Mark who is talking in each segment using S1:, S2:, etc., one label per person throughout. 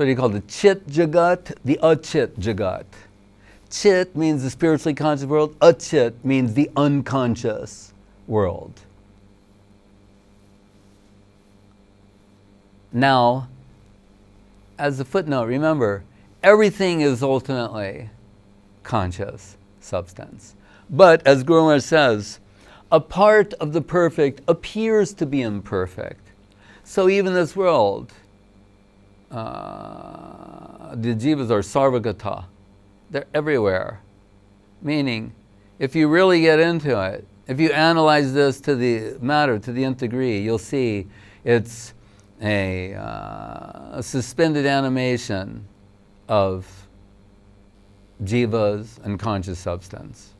S1: what he called the Chit Jagat, the Achit Jagat. Chit means the spiritually conscious world. Achit means the unconscious world. Now, as a footnote, remember, everything is ultimately conscious substance. But, as Guru Maharaj says, a part of the perfect appears to be imperfect. So even this world, the jivas are sarvagata. They're everywhere. Meaning, if you really get into it, if you analyze this to the matter, to the nth degree, you'll see it's a suspended animation of jivas and conscious substance.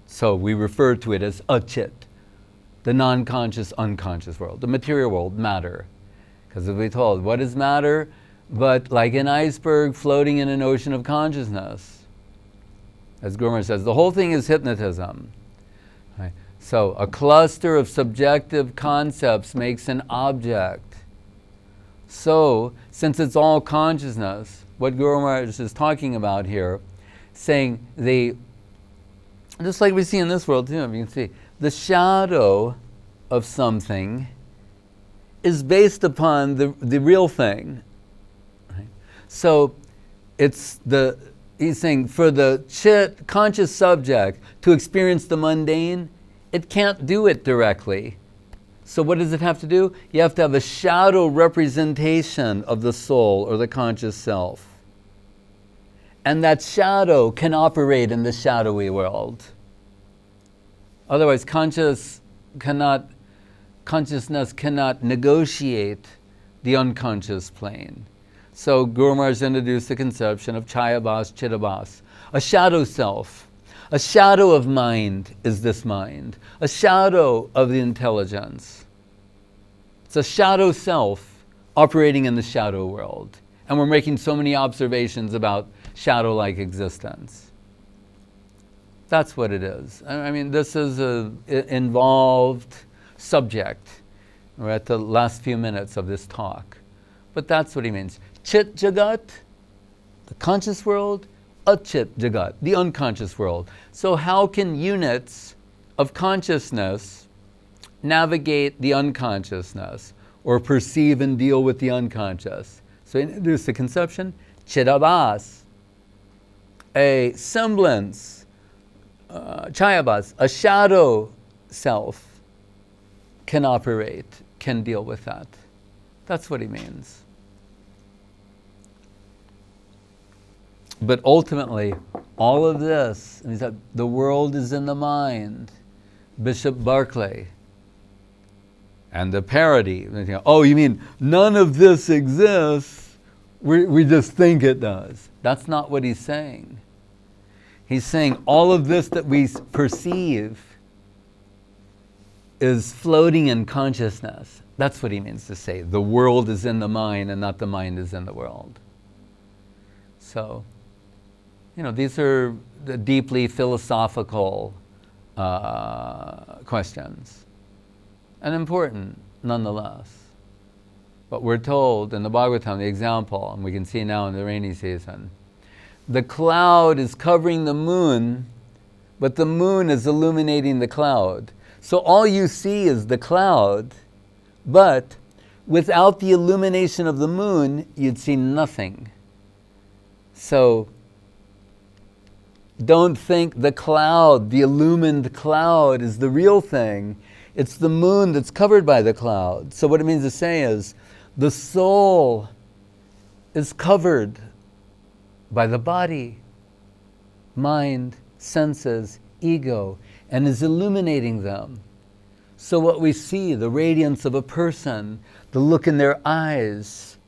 S1: So we refer to it as achit, the non-conscious, unconscious world, the material world, matter. Because as we told, what is matter? But like an iceberg floating in an ocean of consciousness. As Guru Maharaj says, the whole thing is hypnotism. Right? So a cluster of subjective concepts makes an object. So, since it's all consciousness, what Guru Maharaj is talking about here, saying just like we see in this world too, you can see, the shadow of something is based upon the real thing. Right? So, he's saying for the chit, conscious subject to experience the mundane, it can't do it directly. So what does it have to do? You have to have a shadow representation of the soul or the conscious self. And that shadow can operate in the shadowy world. Otherwise, consciousness cannot negotiate the unconscious plane. So Guru Maharaj introduced the conception of Chayabhas, Chidabhas, a shadow self. A shadow of mind is this mind. A shadow of the intelligence. It's a shadow self operating in the shadow world. And we're making so many observations about shadow-like existence. That's what it is. I mean, this is an involved subject. We're at the last few minutes of this talk. But that's what he means. Chit Jagat, the conscious world. Achit Jagat, the unconscious world. So how can units of consciousness navigate the unconsciousness or perceive and deal with the unconscious? So he introduced the conception, Chidabhas, a semblance, Chayabhas, a shadow self can operate, can deal with that. That's what he means. But ultimately, all of this, and he said, the world is in the mind. Bishop Barclay. And the parody. Oh, you mean none of this exists? We just think it does. That's not what he's saying. He's saying all of this that we perceive is floating in consciousness. That's what he means to say. The world is in the mind and not the mind is in the world. So, these are the deeply philosophical questions, and important nonetheless. But we're told in the Bhagavatam, the example, and we can see now in the rainy season, the cloud is covering the moon, but the moon is illuminating the cloud. So all you see is the cloud, but without the illumination of the moon, you'd see nothing. So, don't think the cloud, the illumined cloud, is the real thing. It's the moon that's covered by the cloud. So what it means to say is, the soul is covered by the body, mind, senses, ego, and is illuminating them. So what we see, the radiance of a person, the look in their eyes,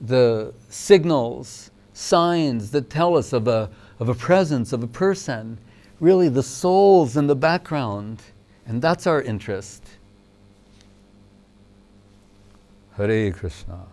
S1: the signals, signs that tell us of a presence of a person, really the soul's in the background, and that's our interest. Hare Krishna.